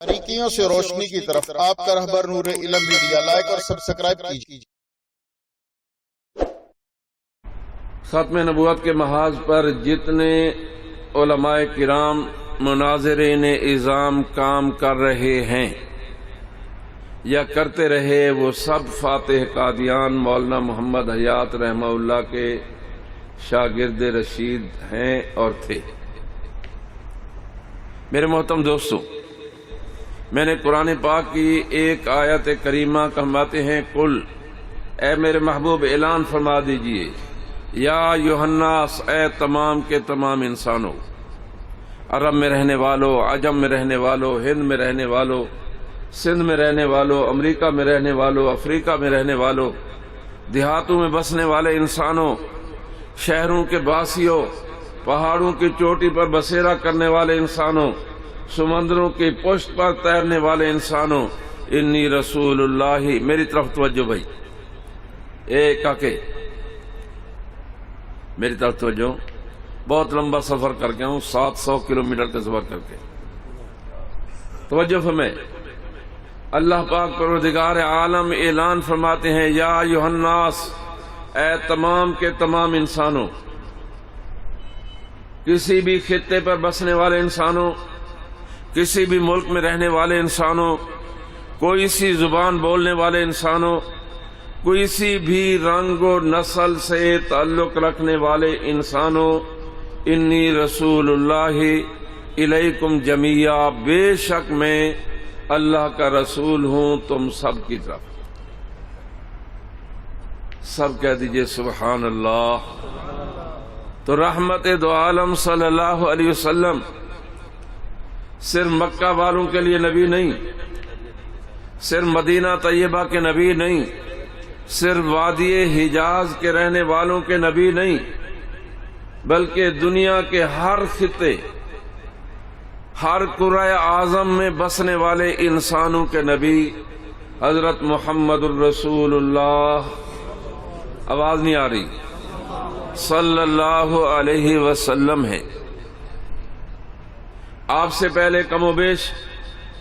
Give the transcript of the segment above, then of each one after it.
باریکیوں سے روشنی کی طرف آپ کا رہبر نور علم میڈیا، لائک اور سبسکرائب کیجیے۔ ختم نبوت کے محاذ پر جتنے علماء کرام مناظرین اعظام کام کر رہے ہیں یا کرتے رہے، وہ سب فاتح قادیان مولانا محمد حیات رحمہ اللہ کے شاگرد رشید ہیں اور تھے۔ میرے محترم دوستو، میں نے قرآن پاک کی ایک آیت کریمہ کہماتے ہیں، قل، اے میرے محبوب اعلان فرما دیجئے، یا ایھا الناس، اے تمام کے تمام انسانوں، عرب میں رہنے والوں، عجم میں رہنے والوں، ہند میں رہنے والوں، سندھ میں رہنے والوں، امریکہ میں رہنے والوں، افریقہ میں رہنے والوں، دیہاتوں میں بسنے والے انسانوں، شہروں کے باسیوں، پہاڑوں کی چوٹی پر بسیرا کرنے والے انسانوں، سمندروں کی پشت پر تیرنے والے انسانوں، انی رسول اللہ، میری طرف توجہ بھائی، کاکے میری طرف توجہ، بہت لمبا سفر کر کے ہوں، 700 کلومیٹر کا سفر کر کے، توجہ فرمائیں۔ اللہ پاک پروردگار عالم اعلان فرماتے ہیں، یا ایھا الناس، اے تمام کے تمام انسانوں، کسی بھی خطے پر بسنے والے انسانوں، کسی بھی ملک میں رہنے والے انسانوں، کوئی سی زبان بولنے والے انسانوں، کوئی سی بھی رنگ و نسل سے تعلق رکھنے والے انسانوں، انی رسول اللہ الیکم جمیعا، بے شک میں اللہ کا رسول ہوں تم سب کی طرف۔ سب کہہ دیجئے سبحان اللہ۔ تو رحمت دو عالم صلی اللہ علیہ وسلم صرف مکہ والوں کے لیے نبی نہیں، صرف مدینہ طیبہ کے نبی نہیں، صرف وادی حجاز کے رہنے والوں کے نبی نہیں، بلکہ دنیا کے ہر خطے، ہر قرۂ اعظم میں بسنے والے انسانوں کے نبی حضرت محمد الرسول اللہ، آواز نہیں آ رہی، صلی اللہ علیہ وسلم ہے۔ آپ سے پہلے کم و بیش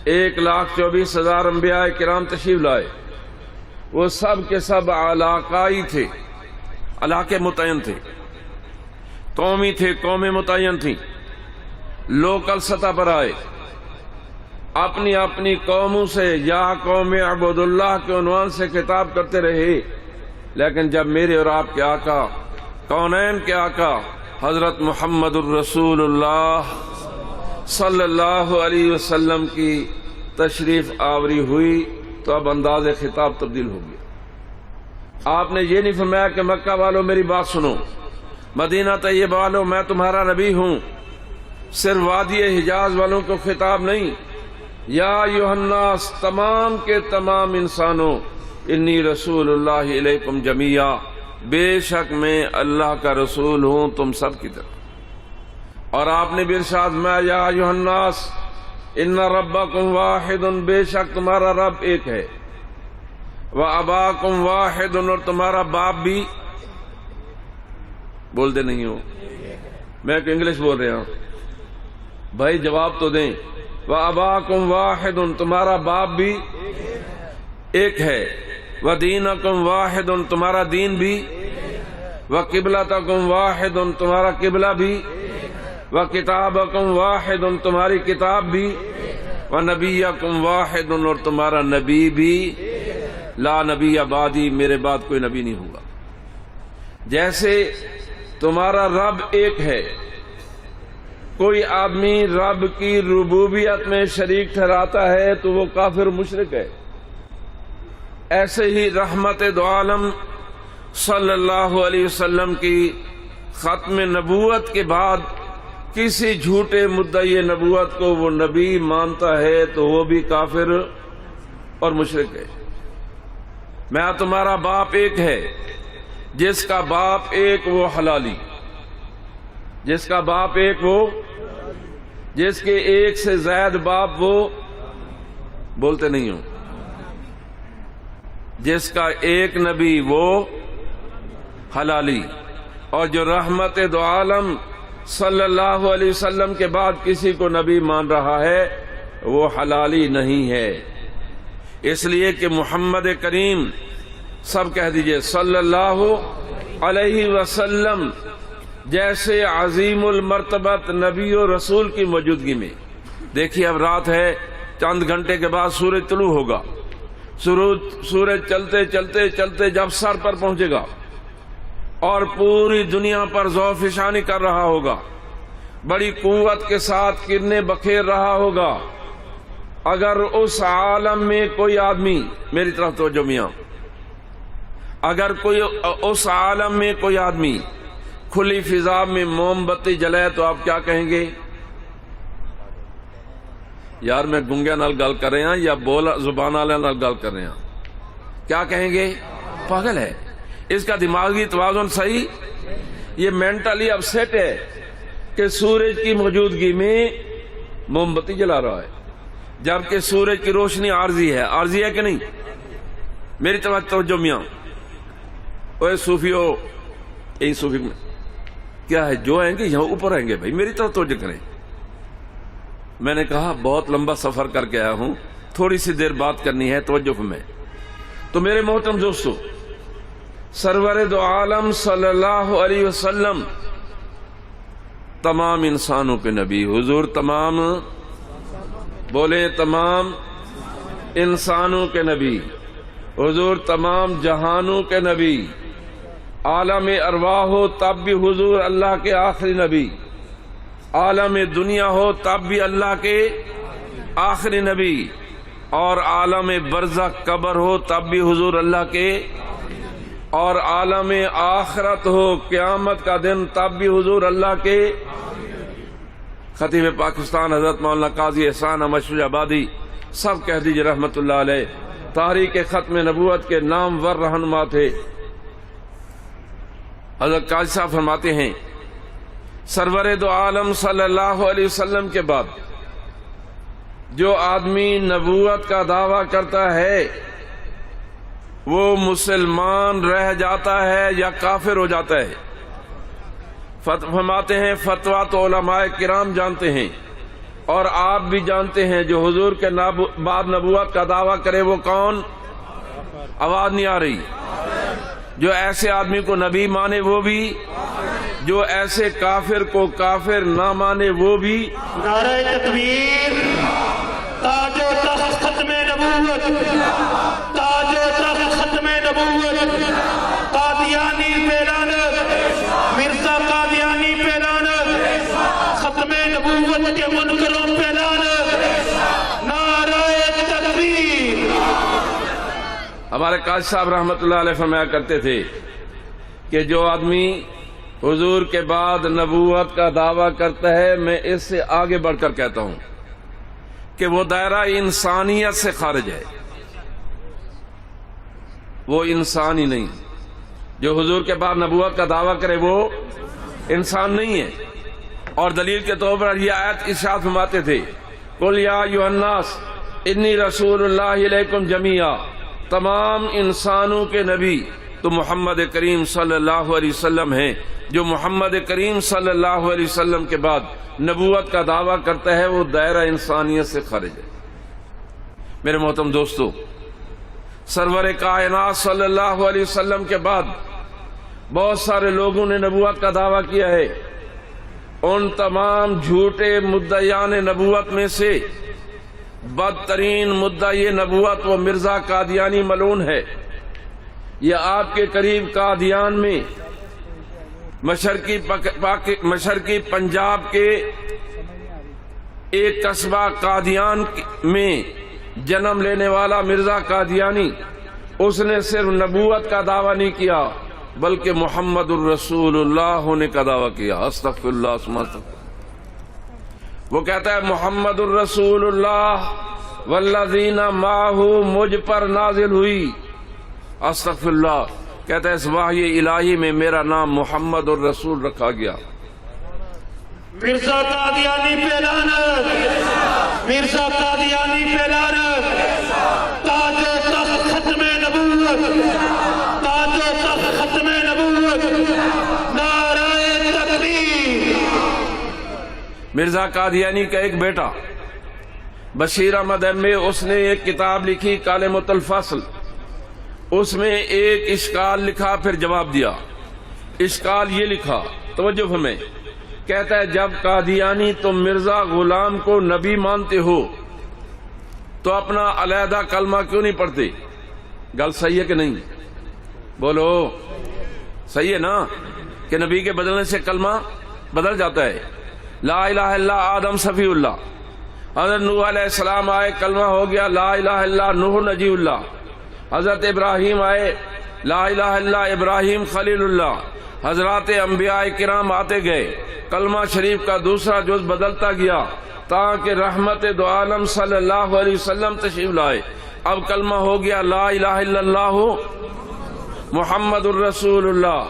1,24,000 انبیاء کرام تشریف لائے، وہ سب کے سب علاقائی تھے، علاقے متعین تھے، قومی تھے، قومیں متعین تھیں، لوکل سطح پر آئے، اپنی اپنی قوموں سے یا قوم عبد اللہ کے عنوان سے خطاب کرتے رہے، لیکن جب میرے اور آپ کے آقا، کونین کے آقا حضرت محمد الرسول اللہ صلی اللہ علیہ وسلم کی تشریف آوری ہوئی تو اب انداز خطاب تبدیل ہو گیا۔ آپ نے یہ نہیں فرمایا کہ مکہ والوں میری بات سنو، مدینہ طیبہ والوں میں تمہارا نبی ہوں، صرف وادی حجاز والوں کو خطاب نہیں، یا ایھا الناس، تمام کے تمام انسانوں، انی رسول اللہ الیکم جمیعا، بے شک میں اللہ کا رسول ہوں تم سب کی طرف۔ اور آپ نے بھی ارشاد میں، یا ایھا الناس ان ربکم واحد، بے شک تمہارا رب ایک ہے، واباکم واحد، اور تمہارا باپ بھی، بولتے نہیں ہو، میں کہ انگلش بول رہا ہوں بھائی، جواب تو دیں، واباکم واحد، تمہارا باپ بھی ایک ہے، ودینکم واحد، تمہارا دین بھی، وقبلتکم واحد، تمہارا قبلہ بھی، وکتابکم واحد، تمہاری کتاب بھی، ونبیکم واحد، اور تمہارا نبی بھی، لا نبی بعدی، میرے بعد کوئی نبی نہیں ہوگا۔ جیسے تمہارا رب ایک ہے، کوئی آدمی رب کی ربوبیت میں شریک ٹھہراتا ہے تو وہ کافر مشرک ہے، ایسے ہی رحمت دو عالم صلی اللہ علیہ وسلم کی ختم نبوت کے بعد کسی جھوٹے مدعی نبوت کو وہ نبی مانتا ہے تو وہ بھی کافر اور مشرک ہے۔ میں تمہارا باپ ایک ہے، جس کا باپ ایک وہ حلالی، جس کا باپ ایک وہ، جس کے ایک سے زائد باپ وہ، بولتے نہیں ہوں، جس کا ایک نبی وہ حلالی، اور جو رحمت دو عالم صلی اللہ علیہ وسلم کے بعد کسی کو نبی مان رہا ہے وہ حلالی نہیں ہے، اس لیے کہ محمد کریم، سب کہہ دیجئے صلی اللہ علیہ وسلم جیسے عظیم المرتبت نبی و رسول کی موجودگی میں، دیکھیے اب رات ہے، چند گھنٹے کے بعد سورج طلوع ہوگا، سورج چلتے چلتے چلتے جب سر پر پہنچے گا اور پوری دنیا پر ضوء فشانی کر رہا ہوگا، بڑی قوت کے ساتھ کرنیں بکھیر رہا ہوگا، اگر اس عالم میں کوئی آدمی، میری طرف توجہ میاں، اگر کوئی اس عالم میں کوئی آدمی کھلی فضا میں موم بتی جلائے تو آپ کیا کہیں گے؟ یار میں گنگے نال گل کر رہے ہیں یا بولا زبان والے نال گل کر رہے ہیں، کیا کہیں گے؟ پاگل ہے، اس کا دماغی توازن صحیح، یہ مینٹلی اپسیٹ ہے کہ سورج کی موجودگی میں موم بتی جلا رہا ہے، جبکہ سورج کی روشنی عارضی ہے، عارضی ہے کہ نہیں؟ میری طرف توجہ میاں، اوے صوفیو، یہی صوفی میں کیا ہے، جو آئیں گے یہاں اوپر آئیں گے، بھائی میری طرف توجہ کریں۔ میں نے کہا بہت لمبا سفر کر کے آیا ہوں، تھوڑی سی دیر بات کرنی ہے، توجہ میں۔ تو میرے محترم دوستو، سرور دو عالم صلی اللہ علیہ وسلم تمام انسانوں کے نبی، حضور تمام، بولیں تمام انسانوں کے نبی، حضور تمام جہانوں کے نبی، عالم ارواح ہو تب بھی حضور اللہ کے آخری نبی، عالم دنیا ہو تب بھی اللہ کے آخری نبی، اور عالم برزخ قبر ہو تب بھی حضور اللہ کے، اور عالم آخرت ہو قیامت کا دن تب بھی حضور اللہ کے۔ خطیب پاکستان حضرت مولانا قاضی احسان احمد شجاع آبادی، سب کہہ دیجئے رحمت اللہ علیہ، تحریک ختم نبوت کے نامور رہنما تھے۔ حضرت قاضی صاحب فرماتے ہیں سرور دو عالم صلی اللہ علیہ وسلم کے بعد جو آدمی نبوت کا دعویٰ کرتا ہے وہ مسلمان رہ جاتا ہے یا کافر ہو جاتا ہے؟ فرماتے ہیں فتویٰ تو علماء کرام جانتے ہیں اور آپ بھی جانتے ہیں، جو حضور کے بعد نبوت کا دعویٰ کرے وہ کون؟ آواز نہیں آ رہی۔ جو ایسے آدمی کو نبی مانے وہ بھی، جو ایسے کافر کو کافر نہ مانے وہ بھی۔ نعرہ تکبیر، تاج و تخت ختم نبوت، تاج و تخت ختم نبوت، قادیانی پہ لعنت، مرزا قادیانی پہ لعنت، ختم نبوت کے منکروں پہ لعنت، نعرہ تکبیر۔ ہمارے قاضی صاحب رحمت اللہ علیہ فرمایا کرتے تھے کہ جو آدمی حضور کے بعد نبوت کا دعویٰ کرتا ہے، میں اس سے آگے بڑھ کر کہتا ہوں کہ وہ دائرہ انسانیت سے خارج ہے، وہ انسان ہی نہیں۔ جو حضور کے بعد نبوت کا دعویٰ کرے وہ انسان نہیں ہے۔ اور دلیل کے طور پر یہ آیت ارشاد فرماتے تھے قل یا ایھا الناس انی رسول اللہ علیکم جمیعا، تمام انسانوں کے نبی تو محمد کریم صلی اللہ علیہ وسلم ہیں۔ جو محمد کریم صلی اللہ علیہ وسلم کے بعد نبوت کا دعویٰ کرتا ہے وہ دائرہ انسانیت سے خارج ہے۔ میرے محترم دوستو، سرور کائنات صلی اللہ علیہ وسلم کے بعد بہت سارے لوگوں نے نبوت کا دعویٰ کیا ہے۔ ان تمام جھوٹے مدعیان نبوت میں سے بدترین مدعی نبوت وہ مرزا قادیانی ملعون ہے۔ یہ آپ کے قریب قادیان میں مشرقی پنجاب کے ایک قصبہ قادیان میں جنم لینے والا مرزا قادیانی، اس نے صرف نبوت کا دعویٰ نہیں کیا بلکہ محمد الرسول اللہ ہونے کا دعویٰ کیا۔ استغفر اللہ ثم استغفر۔ وہ کہتا ہے محمد الرسول اللہ والذین معہ مجھ پر نازل ہوئی، استغفر اللہ، کہتا ہے اس وحی الہی میں میرا نام محمد الرسول رکھا گیا۔ مرزا قادیانی پہ لعنت، مرزا قادیانی پہ لعنت، تاج و تخت ختم نبوت، تاج و تخت ختم نبوت، نعرہ تکبیر۔ مرزا قادیانی کا ایک بیٹا بشیر احمد ایم.اے اس نے ایک کتاب لکھی کلمۃ الفصل، اس میں ایک اشکال لکھا پھر جواب دیا۔ اشکال یہ لکھا، توجہ ہمیں، کہتا ہے جب قادیانی تم مرزا غلام کو نبی مانتے ہو تو اپنا علیحدہ کلمہ کیوں نہیں پڑھتے؟ گل صحیح ہے کہ نہیں؟ بولو صحیح ہے نا کہ نبی کے بدلنے سے کلمہ بدل جاتا ہے۔ لا الہ الا آدم صفی اللہ، حضرت نوح علیہ السلام آئے کلمہ ہو گیا لا الہ الا نوح نجی اللہ، حضرت ابراہیم آئے لا الہ الا ابراہیم خلیل اللہ، حضرات انبیاء کرام آتے گئے، کلمہ شریف کا دوسرا جز بدلتا گیا تاکہ رحمت دو عالم صلی اللہ علیہ وسلم تشریف لائے۔ اب کلمہ ہو گیا لا الہ الا اللہ محمد الرسول اللہ۔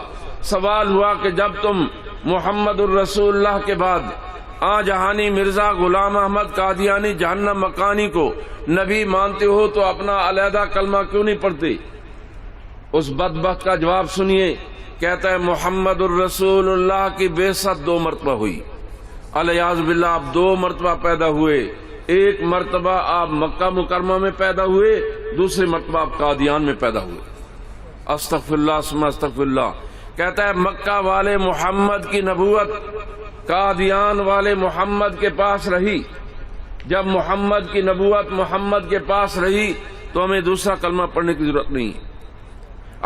سوال ہوا کہ جب تم محمد الرسول اللہ کے بعد جہانی مرزا غلام احمد قادیانی جہنم مکانی کو نبی مانتے ہو تو اپنا علیحدہ کلمہ کیوں نہیں پڑھتے؟ اس بدبخت کا جواب سنیے، کہتا ہے محمد الرسول اللہ کی بعثت 2 مرتبہ ہوئی، الیاذ باللہ آپ 2 مرتبہ پیدا ہوئے، ایک مرتبہ آپ مکہ مکرمہ میں پیدا ہوئے، دوسری مرتبہ آپ قادیان میں پیدا ہوئے۔ استغفر اللہ ثم استغفر اللہ۔ کہتا ہے مکہ والے محمد کی نبوت قادیان والے محمد کے پاس رہی، جب محمد کی نبوت محمد کے پاس رہی تو ہمیں دوسرا کلمہ پڑھنے کی ضرورت نہیں۔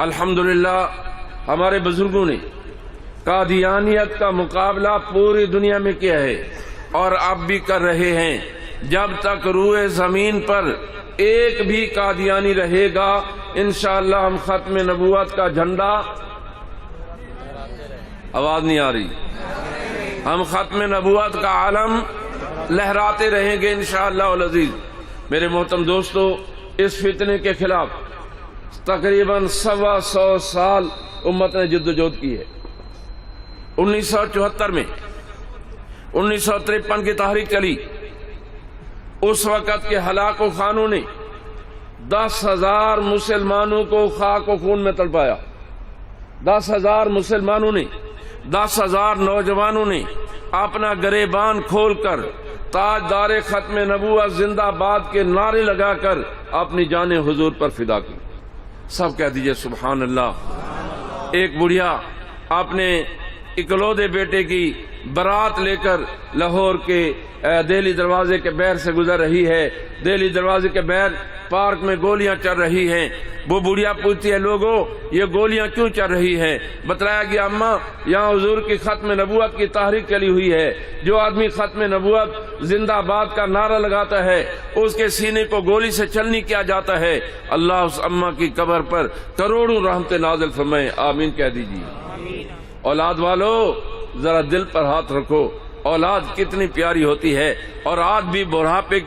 الحمدللہ ہمارے بزرگوں نے قادیانیت کا مقابلہ پوری دنیا میں کیا ہے اور اب بھی کر رہے ہیں۔ جب تک روئے زمین پر ایک بھی قادیانی رہے گا انشاءاللہ ہم ختم نبوت کا جھنڈا، آواز نہیں آ رہی، ہم ختم نبوت کا عالم لہراتے رہیں گے انشاءاللہ العزیز۔ میرے محترم دوستو، اس فتنے کے خلاف تقریباً 125 سال امت نے جدوجہد کی ہے۔ 1974 میں 1953 کی تحریک چلی، اس وقت کے ہلاک خانوں نے 10,000 مسلمانوں کو خاک و خون میں تڑپایا۔ 10,000 مسلمانوں نے، 10,000 نوجوانوں نے اپنا گریبان کھول کر تاجدار ختم نبوت زندہ باد کے نعرے لگا کر اپنی جانیں حضور پر فدا کی۔ سب کہہ دیجئے سبحان اللہ۔ ایک بڑھیا اپنے اکلوتے بیٹے کی برات لے کر لاہور کے دہلی دروازے کے بیر سے گزر رہی ہے، دہلی دروازے کے بیر پارک میں گولیاں چل رہی ہیں۔ وہ بڑھیا پوچھتی ہے لوگوں یہ گولیاں کیوں چل رہی ہیں؟ بتلایا گیا اماں یہاں حضور کی ختم نبوت کی تحریک چلی ہوئی ہے، جو آدمی ختم نبوت زندہ باد کا نعرہ لگاتا ہے اس کے سینے کو گولی سے چلنی کیا جاتا ہے۔ اللہ اس اماں کی قبر پر کروڑوں رحمتیں نازل فرمائے، آمین کہہ دیجیے۔ اولاد والو ذرا دل پر ہاتھ رکھو، اولاد کتنی پیاری ہوتی ہے، اور آج بھی بڑھاپے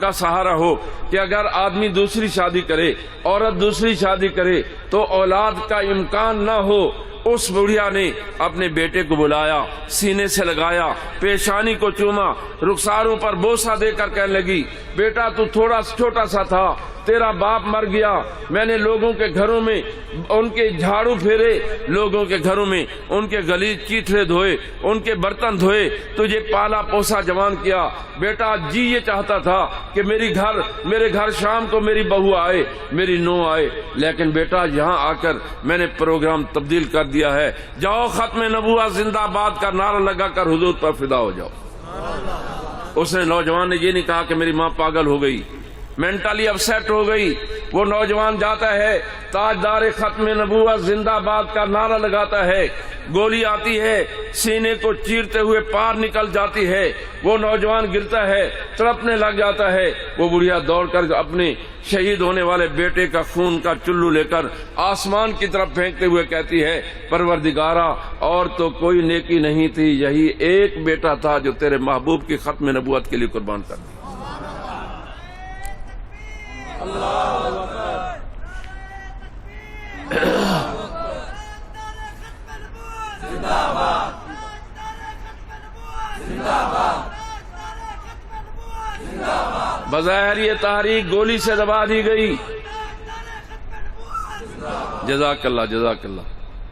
کا سہارا ہو کہ اگر آدمی دوسری شادی کرے، عورت دوسری شادی کرے تو اولاد کا امکان نہ ہو۔ اس بڑھیا نے اپنے بیٹے کو بلایا، سینے سے لگایا، پیشانی کو چوما، رخساروں پر بوسہ دے کر کہنے لگی بیٹا تو تھوڑا چھوٹا سا تھا، تیرا باپ مر گیا، میں نے لوگوں کے گھروں میں ان کے جھاڑو پھیرے، لوگوں کے گھروں میں ان کے غلیظ چیٹھے دھوئے، ان کے برتن دھوئے، تجھے پالا پوسا جوان کیا۔ بیٹا جی یہ چاہتا تھا کہ میرے گھر شام کو میری بہو آئے، میری نو آئے، لیکن بیٹا یہاں آ کر میں نے پروگرام تبدیل کر دیا ہے، جاؤ ختم نبوت زندہ باد کا نعرہ لگا کر حضور پر فدا ہو جاؤ۔ اس نے نوجوان نے یہ نہیں کہا کہ میری ماں پاگل ہو گئی، مینٹلی اپسیٹ ہو گئی۔ وہ نوجوان جاتا ہے تاجدار ختم نبوت زندہ باد کا نعرہ لگاتا ہے، گولی آتی ہے، سینے کو چیرتے ہوئے پار نکل جاتی ہے، وہ نوجوان گرتا ہے، تڑپنے لگ جاتا ہے۔ وہ بڑھیا دوڑ کر اپنے شہید ہونے والے بیٹے کا خون کا چلو لے کر آسمان کی طرف پھینکتے ہوئے کہتی ہے پروردگارا اور تو کوئی نیکی نہیں تھی، یہی ایک بیٹا تھا جو تیرے محبوب کی ختم نبوت کے لیے قربان کر دیا۔ بظاہر یہ تحریک گولی سے دبا دی گئی۔ جزاک اللہ جزاک اللہ۔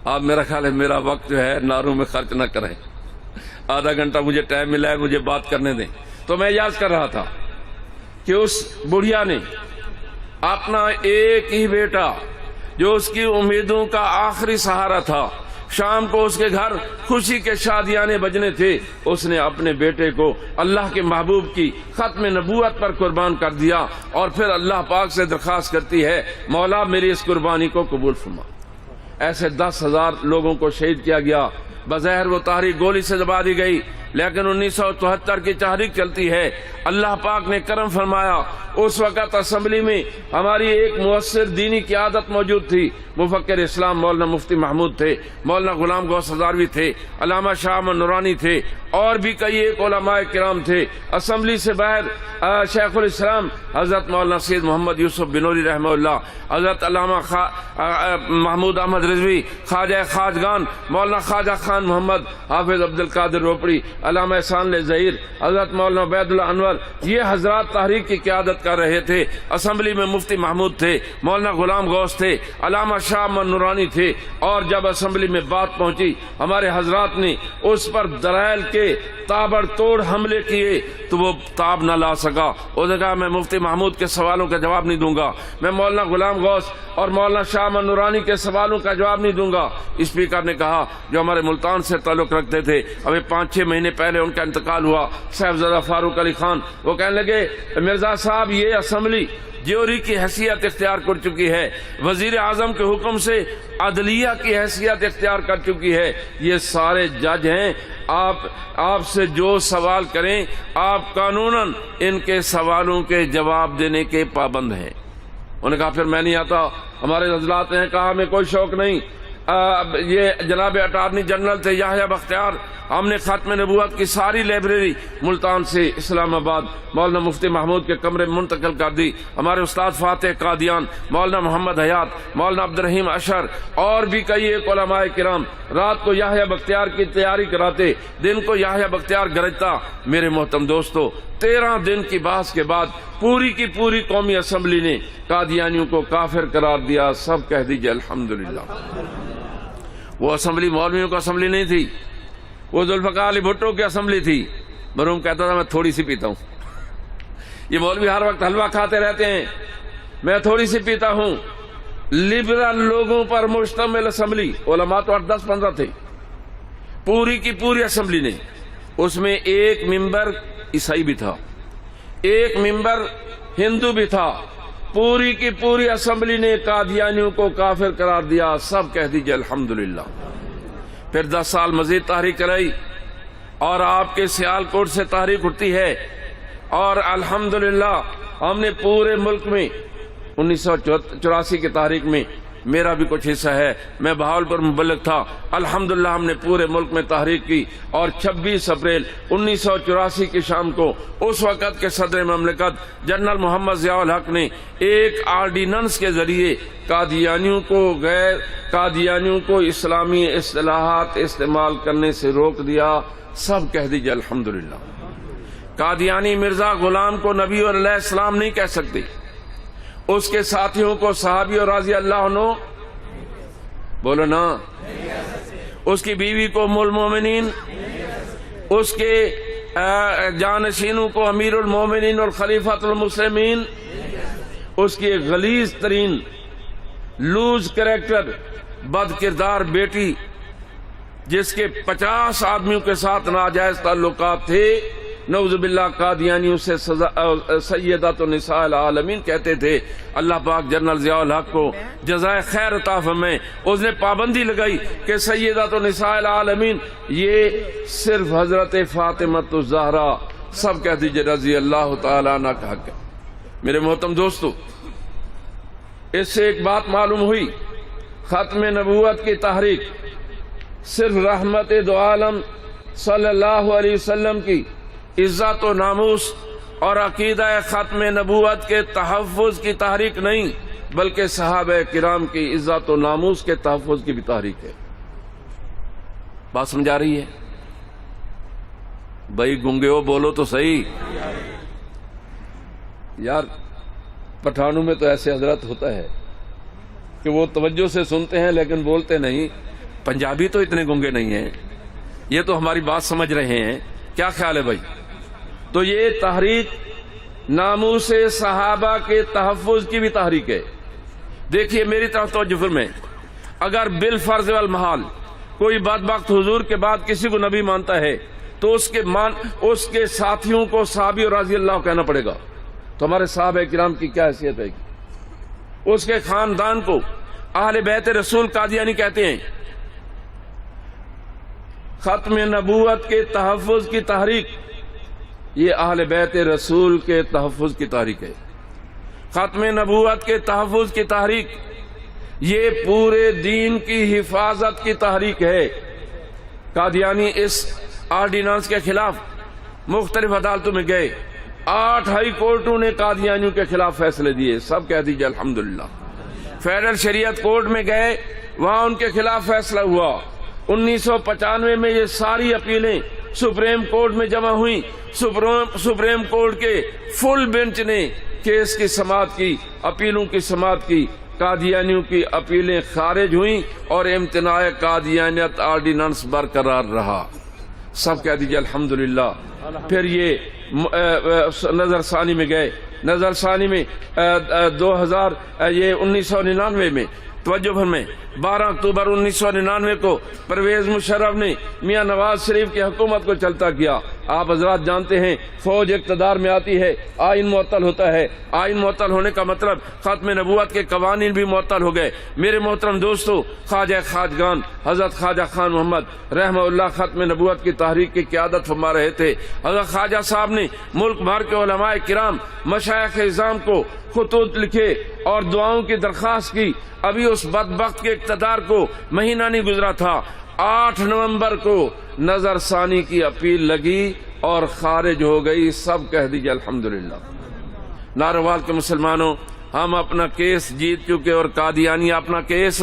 آپ میرا خیال ہے میرا وقت جو ہے نعروں میں خرچ نہ کریں، آدھا گھنٹہ مجھے ٹائم ملا ہے، مجھے بات کرنے دیں۔ تو میں یاد کر رہا تھا کہ اس بڑھیا نے اپنا ایک ہی بیٹا جو اس کی امیدوں کا آخری سہارا تھا، شام کو اس کے گھر خوشی کے شادیانے بجنے تھے، اس نے اپنے بیٹے کو اللہ کے محبوب کی ختم نبوت پر قربان کر دیا، اور پھر اللہ پاک سے درخواست کرتی ہے مولا میری اس قربانی کو قبول فرما۔ ایسے 10,000 لوگوں کو شہید کیا گیا۔ بظاہر وہ تحریک گولی سے دبا دی گئی، لیکن 1974 کی تحریک چلتی ہے۔ اللہ پاک نے کرم فرمایا، اس وقت اسمبلی میں ہماری ایک مؤثر دینی قیادت موجود تھی۔ مفکر اسلام مولانا مفتی محمود تھے، مولانا غلام غوث ہزاروی تھے، علامہ شاہ احمد نورانی تھے، اور بھی کئی ایک علماء کرام تھے۔ اسمبلی سے باہر شیخ الاسلام حضرت مولانا سید محمد یوسف بنوری رحمہ اللہ، حضرت علامہ محمود احمد رضوی، خواجہ خواجگان مولانا خواجہ خان محمد، حافظ عبد القادر روپڑی، علامہ احسان ظہیر، حضرت مولانا عبید اللہ انور، یہ حضرات تحریک کی قیادت کر رہے تھے۔ اسمبلی میں مفتی محمود تھے، مولانا غلام غوث تھے، علامہ شاہ احمد نورانی تھے، اور جب اسمبلی میں بات پہنچی ہمارے حضرات نے اس پر دلائل کے تابڑ توڑ حملے کیے تو وہ تاب نہ لا سکا۔ اس نے کہا میں مفتی محمود کے سوالوں کا جواب نہیں دوں گا، میں مولانا غلام غوث اور مولانا شاہ احمد نورانی کے سوالوں کا جواب نہیں دوں گا۔ اسپیکر نے کہا جو ہمارے ملتان سے تعلق رکھتے تھے، ابھی 5-6 مہینے پہلے ان کا انتقال ہوا، صاحبزادہ فاروق علی خان، وہ کہنے لگے مرزا صاحب یہ اسمبلی جوہری کی حیثیت اختیار کر چکی ہے، وزیر اعظم کے حکم سے عدلیہ کی حیثیت اختیار کر چکی ہے، یہ سارے جج ہیں، آپ سے جو سوال کریں آپ قانوناً ان کے سوالوں کے جواب دینے کے پابند ہیں۔ انہوں نے کہا پھر میں نہیں آتا۔ ہمارے حضرات نے کہا ہمیں کوئی شوق نہیں۔ یہ جناب اٹارنی جنرل تھے یحییٰ بختیار، ہم نے ختم نبوت کی ساری لائبریری ملتان سے اسلام آباد مولانا مفتی محمود کے کمرے میں منتقل کر دی۔ ہمارے استاد فاتح قادیان، مولانا محمد حیات، مولانا عبد الرحیم اشر، اور بھی کئی ایک علماء کرام رات کو یحییٰ بختیار کی تیاری کراتے، دن کو یحییٰ بختیار گرجتا۔ میرے محترم دوستو، 13 دن کی بحث کے بعد پوری کی پوری قومی اسمبلی نے قادیانیوں کو کافر قرار دیا۔ سب کہہ دیجئے الحمدللہ۔ وہ اسمبلی مولویوں کی اسمبلی نہیں تھی، وہ ذوالفقار علی بھٹو کی اسمبلی تھی۔ مرحوم کہتا تھا میں تھوڑی سی پیتا ہوں، یہ مولوی ہر وقت حلوہ کھاتے رہتے ہیں، میں تھوڑی سی پیتا ہوں۔ لبرل لوگوں پر مشتمل اسمبلی، علماء تو 8-10-15 تھے، پوری کی پوری اسمبلی نے، اس میں ایک ممبر عیسائی بھی تھا، ایک ممبر ہندو بھی تھا، پوری کی پوری اسمبلی نے قادیانیوں کو کافر قرار دیا۔ سب کہہ دیجئے الحمدللہ۔ پھر 10 سال مزید تحریک چلائی، اور آپ کے سیال کوٹ سے تحریک اٹھتی ہے، اور الحمدللہ ہم نے پورے ملک میں 1984 کی تحریک میں میرا بھی کچھ حصہ ہے، میں بہاولپور مبلغ تھا، الحمدللہ ہم نے پورے ملک میں تحریک کی، اور 26 اپریل 1984 کی شام کو اس وقت کے صدر مملکت جنرل محمد ضیاء الحق نے ایک آرڈیننس کے ذریعے قادیانیوں کو اسلامی اصطلاحات استعمال کرنے سے روک دیا۔ سب کہہ دیجئے الحمدللہ۔ قادیانی مرزا غلام کو نبی علیہ السلام نہیں کہہ سکتے، اس کے ساتھیوں کو صحابی اور رضی اللہ عنہ بولو نا، اس کی بیوی کو ام المومنین، اس کے جانشینوں کو امیر المومنین اور خلیفۃ المسلمین، اس کی ایک غلیظ ترین لوز کریکٹر بد کردار بیٹی جس کے 50 آدمیوں کے ساتھ ناجائز تعلقات تھے، نعوذ باللہ قادیانیوں سے سیدۃ النساء العالمین کہتے تھے۔ اللہ پاک جنرل ضیاء الحق کو جزائے خیر عطا فرمائے، اس نے پابندی لگائی کہ سیدۃ النساء العالمین یہ صرف حضرت فاطمہ الزہرا، سب کہہ دیجئے رضی اللہ تعالیٰ عنہ کا حق ہے۔ میرے محترم دوستو، اس سے ایک بات معلوم ہوئی، ختم نبوت کی تحریک صرف رحمت دو عالم صلی اللہ علیہ وسلم کی عزت و ناموس اور عقیدہ ختم نبوت کے تحفظ کی تحریک نہیں، بلکہ صحابہ کرام کی عزت و ناموس کے تحفظ کی بھی تحریک ہے۔ بات سمجھا رہی ہے؟ بھائی گنگے ہو بولو تو صحیح یار۔ پٹھانوں میں تو ایسے حضرت ہوتا ہے کہ وہ توجہ سے سنتے ہیں لیکن بولتے نہیں۔ پنجابی تو اتنے گنگے نہیں ہیں، یہ تو ہماری بات سمجھ رہے ہیں۔ کیا خیال ہے بھائی؟ تو یہ تحریک ناموس صحابہ کے تحفظ کی بھی تحریک ہے. دیکھیے میری طرف توجہ فرمائیں. اگر بالفرض والمحال کوئی بدبخت حضور کے بعد کسی کو نبی مانتا ہے تو اس کے ساتھیوں کو صحابی اور رضی اللہ کہنا پڑے گا. تو ہمارے صحابہ کرام کی کیا حیثیت ہے؟ اس کے خاندان کو اہل بیت رسول قادیانی کہتے ہیں. ختم نبوت کے تحفظ کی تحریک یہ اہل بیت رسول کے تحفظ کی تحریک ہے. ختم نبوت کے تحفظ کی تحریک یہ پورے دین کی حفاظت کی تحریک ہے. قادیانی اس آرڈیننس کے خلاف مختلف عدالتوں میں گئے. 8 ہائی کورٹوں نے قادیانیوں کے خلاف فیصلے دیے. سب کہہ دیجئے الحمدللہ. فیڈرل شریعت کورٹ میں گئے, وہاں ان کے خلاف فیصلہ ہوا. 1995 میں یہ ساری اپیلیں سپریم کورٹ میں جمع ہوئیں. سپریم کورٹ کے فل بینچ نے کیس کی سماعت کی, اپیلوں کی سماعت کی. قادیانیوں کی اپیلیں خارج ہوئیں اور امتناع قادیانیت آرڈیننس برقرار رہا. سب کہہ دیجئے الحمدللہ. پھر یہ نظر ثانی میں گئے. نظر ثانی میں 1999 میں توجہ فرمائیں 12 اکتوبر 1999 کو پرویز مشرف نے میاں نواز شریف کی حکومت کو چلتا کیا. آپ حضرات جانتے ہیں فوج اقتدار میں آتی ہے, آئین معطل ہوتا ہے. آئین معطل ہونے کا مطلب ختم نبوت کے قوانین بھی معطل ہو گئے. میرے محترم دوستو, خواجہ خواجگان حضرت خواجہ خان محمد رحمہ اللہ ختم نبوت کی تحریک کی قیادت فرما رہے تھے. حضرت خواجہ صاحب نے ملک بھر کے علماء کرام مشائخ اعظام کو خطوط لکھے اور دعاؤں کی درخواست کی. ابھی اس بدبخت کے اقتدار کو مہینہ نہیں گزرا تھا. 8 نومبر کو نظر ثانی کی اپیل لگی اور خارج ہو گئی. سب کہہ دیجئے الحمدللہ. ناروال کے مسلمانوں, ہم اپنا کیس جیت چکے اور قادیانی اپنا کیس,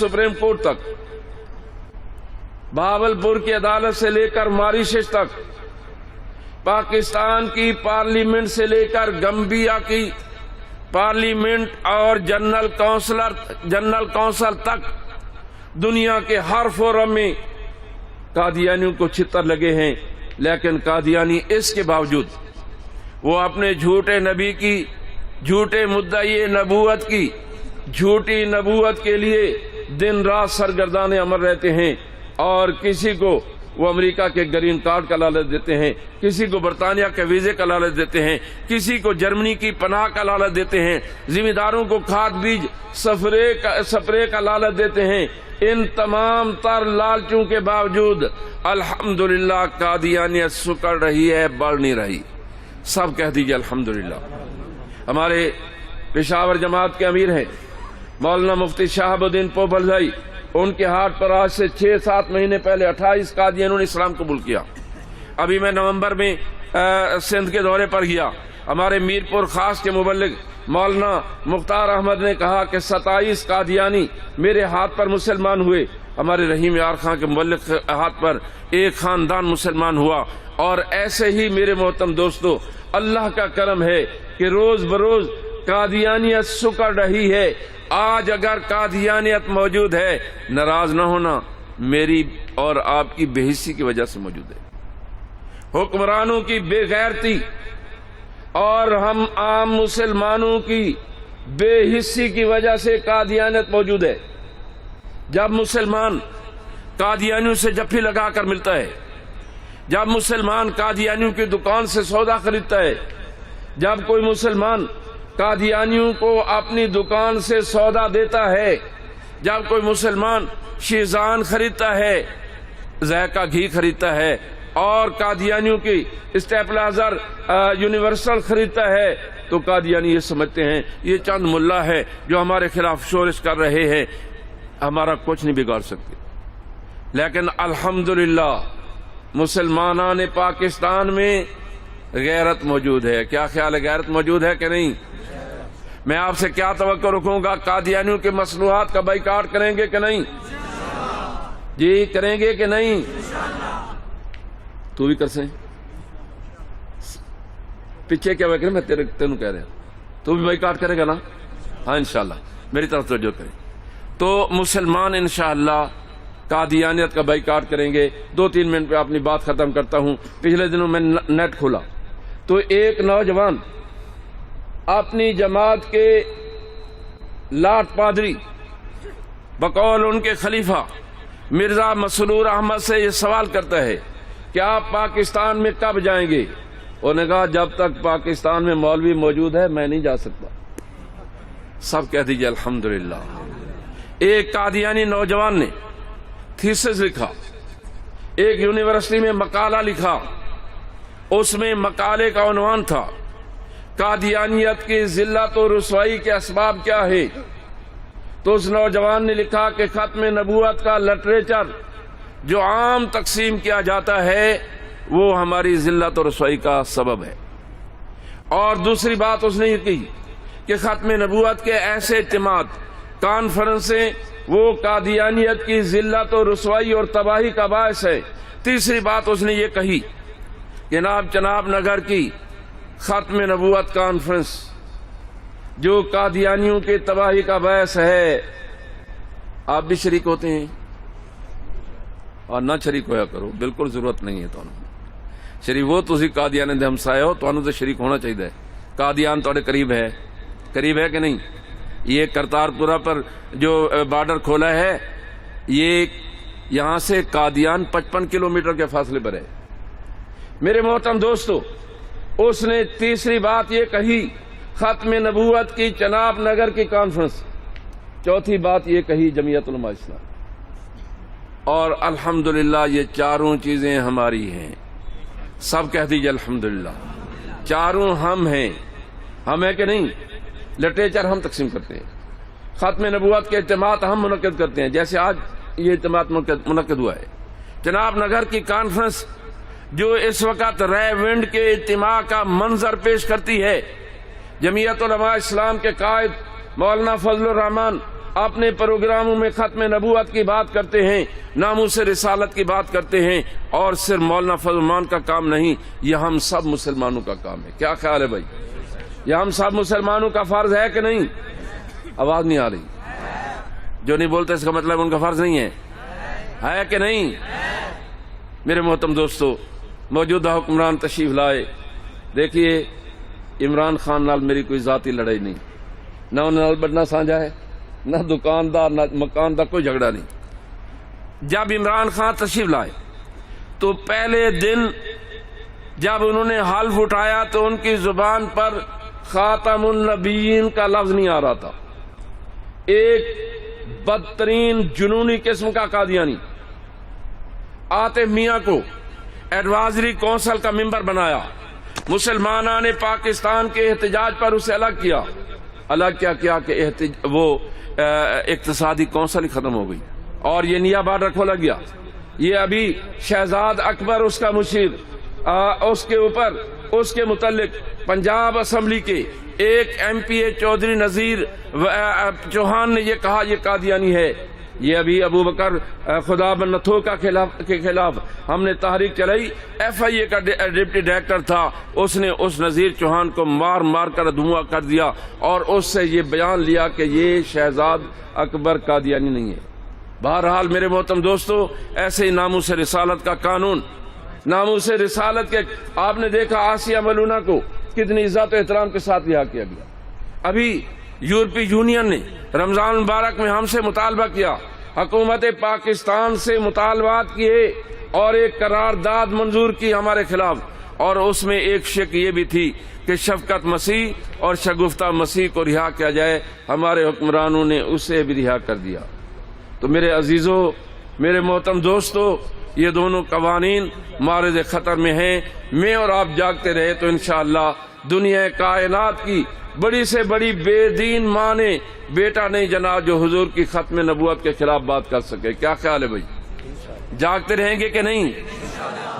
سپریم کورٹ تک, بہاولپور کی عدالت سے لے کر ماریشس تک, پاکستان کی پارلیمنٹ سے لے کر گمبیا کی پارلیمنٹ اور جنرل کونسل تک دنیا کے ہر فورم میں قادیانیوں کو چھتر لگے ہیں. لیکن قادیانی اس کے باوجود وہ اپنے جھوٹے نبی کی, جھوٹے مدعی نبوت کی, جھوٹی نبوت کے لیے دن رات سرگردان عمل رہتے ہیں. اور کسی کو وہ امریکہ کے گرین کارڈ کا لالچ دیتے ہیں, کسی کو برطانیہ کے ویزے کا لالچ دیتے ہیں, کسی کو جرمنی کی پناہ کا لالچ دیتے ہیں, ذمہ داروں کو کھاد بیج سپرے کا لالچ دیتے ہیں. ان تمام تر لالچوں کے باوجود الحمدللہ قادیانیت سکڑ رہی ہے, بڑھ نہیں رہی. سب کہہ دیجئے الحمدللہ. ہمارے پشاور جماعت کے امیر ہیں مولانا مفتی شہاب الدین پوپل بھائی, ان کے ہاتھ پر آج سے 6-7 مہینے پہلے 28 قادیانیوں نے اسلام قبول کیا. ابھی میں نومبر میں سندھ کے دورے پر گیا. ہمارے میرپور خاص کے مبلغ مولانا مختار احمد نے کہا کہ 27 قادیانی میرے ہاتھ پر مسلمان ہوئے. ہمارے رحیم یار خان کے مبلغ ہاتھ پر ایک خاندان مسلمان ہوا. اور ایسے ہی میرے محترم دوستو, اللہ کا کرم ہے کہ روز بروز قادیانیت سکڑ رہی ہے. آج اگر قادیانیت موجود ہے, ناراض نہ ہونا, میری اور آپ کی بے حسی کی وجہ سے موجود ہے. حکمرانوں کی بے غیرتی اور ہم عام مسلمانوں کی بے حسی کی وجہ سے قادیانیت موجود ہے. جب مسلمان قادیانیوں سے جفی لگا کر ملتا ہے, جب مسلمان قادیانیوں کی دکان سے سودا خریدتا ہے, جب کوئی مسلمان قادیانیوں کو اپنی دکان سے سودا دیتا ہے, جب کوئی مسلمان شیزان خریدتا ہے, ذائقہ گھی خریدتا ہے اور قادیانیوں کی اسٹیپلائزر یونیورسل خریدتا ہے, تو قادیانی یہ سمجھتے ہیں یہ چند ملا ہے جو ہمارے خلاف شورش کر رہے ہیں, ہمارا کچھ نہیں بگاڑ سکتے. لیکن الحمدللہ مسلمانان پاکستان میں غیرت موجود ہے. کیا خیال ہے, غیرت موجود ہے کہ نہیں؟ میں آپ سے کیا توقع رکھوں گا, قادیانیوں کے مصنوعات کا بائیکاٹ کریں گے کہ نہیں؟ جی کریں گے کہ نہیں؟ تو بھی کر سیں, پیچھے کیا میں تینوں کہہ رہا ہوں, تو بھی بائیکاٹ کرے گا نا؟ ہاں انشاءاللہ, میری طرف توجہ کریں. تو مسلمان انشاءاللہ قادیانیت کا بائیکاٹ کریں گے۔ 2-3 منٹ پہ اپنی بات ختم کرتا ہوں۔ پچھلے دنوں میں نیٹ کھولا تو ایک نوجوان اپنی جماعت کے لاٹ پادری بقول ان کے خلیفہ مرزا مسرور احمد سے یہ سوال کرتا ہے کہ آپ پاکستان میں کب جائیں گے؟ انہوں نے کہا جب تک پاکستان میں مولوی موجود ہے میں نہیں جا سکتا۔ سب کہہ دیجئے الحمدللہ۔ ایک قادیانی نوجوان نے تھیسس لکھا، ایک یونیورسٹی میں مقالہ لکھا، اس میں مقالے کا عنوان تھا قادیانیت کی ذلت و رسوائی کے اسباب کیا ہے؟ تو اس نوجوان نے لکھا کہ ختم نبوت کا لٹریچر جو عام تقسیم کیا جاتا ہے وہ ہماری ذلت و رسوائی کا سبب ہے۔ اور دوسری بات اس نے یہ کہی کہ ختم نبوت کے ایسے اجتماعات کانفرنسیں وہ قادیانیت کی ذلت و رسوائی اور تباہی کا باعث ہے۔ تیسری بات اس نے یہ کہی کہ چناب نگر کی ختم نبوت کانفرنس جو قادیانیوں کے تباہی کا باعث ہے، آپ بھی شریک ہوتے ہیں اور نہ شریک ہویا کرو، بالکل ضرورت نہیں ہے تمہیں شریک وہ تسی قادیان دے ہمسائے ہو، تمہیں تو شریک ہونا چاہیے۔ قادیان تھوڑے قریب ہے کہ نہیں؟ یہ کرتارپورہ پر جو بارڈر کھولا ہے یہ یہاں سے قادیان 55 کلومیٹر کے فاصلے پر ہے۔ میرے محترم دوستو، اس نے تیسری بات یہ کہی ختم نبوت کی چناب نگر کی کانفرنس، چوتھی بات یہ کہی جمعیت علماء اسلام۔ اور الحمدللہ یہ چاروں چیزیں ہماری ہیں۔ سب کہہ دیجئے الحمدللہ، چاروں ہم ہیں کہ نہیں؟ لٹریچر ہم تقسیم کرتے ہیں، ختم نبوت کے اجتماعات ہم منعقد کرتے ہیں، جیسے آج یہ اجتماع منعقد ہوا ہے۔ چناب نگر کی کانفرنس جو اس وقت رے ونڈ کے اجتماع کا منظر پیش کرتی ہے، جمعیت علماء اسلام کے قائد مولانا فضل الرحمان اپنے پروگراموں میں ختم نبوت کی بات کرتے ہیں، ناموس رسالت کی بات کرتے ہیں، اور صرف مولانا فضل الرحمان کا کام نہیں، یہ ہم سب مسلمانوں کا کام ہے۔ کیا خیال ہے بھائی؟ یہ ہم سب مسلمانوں کا فرض ہے کہ نہیں؟ آواز نہیں آ رہی، جو نہیں بولتے اس کا مطلب ان کا فرض نہیں ہے کہ نہیں؟ میرے محترم دوستو، موجودہ حکمران تشریف لائے۔ دیکھیے عمران خان نال میری کوئی ذاتی لڑائی نہیں، نہ انہوں نال بڑنا سانجا ہے، نہ دکاندار نہ مکان دا کوئی جھگڑا نہیں۔ جب عمران خان تشریف لائے تو پہلے دن جب انہوں نے حلف اٹھایا تو ان کی زبان پر خاتم النبیین کا لفظ نہیں آ رہا تھا۔ ایک بدترین جنونی قسم کا قادیانی عاطف میاں کو ایڈوائزری کونسل کا ممبر بنایا، مسلمانوں نے پاکستان کے احتجاج پر اسے الگ کیا۔ الگ کیا کہ وہ اقتصادی کونسل ہی ختم ہو گئی اور یہ نیا بارڈر کھولا گیا۔ یہ ابھی شہزاد اکبر اس کا مشیر، اس کے اوپر اس کے متعلق پنجاب اسمبلی کے ایک ایم پی اے چودھری نذیر چوہان نے یہ کہا یہ قادیانی ہے۔ یہ ابھی ابو بکر خدا بن نتھو کے خلاف ہم نے تحریک چلائی، ایف آئی اے کا ڈپٹی ڈائریکٹر تھا، اس نے اس نذیر چوہان کو مار کر دھواں کر دیا اور اس سے یہ بیان لیا کہ یہ شہزاد اکبر قادیانی نہیں ہے۔ بہرحال میرے محترم دوستو، ایسے ہی ناموس رسالت کا قانون، ناموس رسالت کے آپ نے دیکھا آسیہ ملونہ کو کتنی عزت و احترام کے ساتھ رہا کیا گیا۔ ابھی یورپی یونین نے رمضان مبارک میں ہم سے مطالبہ کیا، حکومت پاکستان سے مطالبات کیے اور ایک قرارداد منظور کی ہمارے خلاف، اور اس میں ایک شک یہ بھی تھی کہ شفقت مسیح اور شگفتہ مسیح کو رہا کیا جائے۔ ہمارے حکمرانوں نے اسے بھی رہا کر دیا۔ تو میرے عزیزوں، میرے محترم دوستو، یہ دونوں قوانین مارد خطر میں ہیں۔ میں اور آپ جاگتے رہے تو انشاءاللہ دنیا کائنات کی بڑی سے بڑی بے دین ماں نے بیٹا نہیں جنا جو حضور کی ختم نبوت کے خلاف بات کر سکے۔ کیا خیال ہے بھائی؟ جاگتے رہیں گے کہ نہیں؟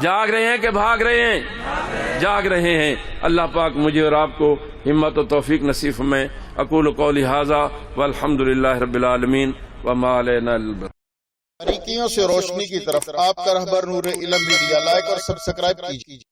جاگ رہے ہیں کہ بھاگ رہے ہیں؟ جاگ رہے ہیں۔ اللہ پاک مجھے اور آپ کو ہمت و توفیق نصیب فرمائے۔ اقول قولی ھذا والحمد للہ رب العالمین وما علینا البلاغ۔ باریکیوں سے روشنی کی طرف آپ کا رہبر نور علم میڈیا، لائک اور سبسکرائب کیجیے۔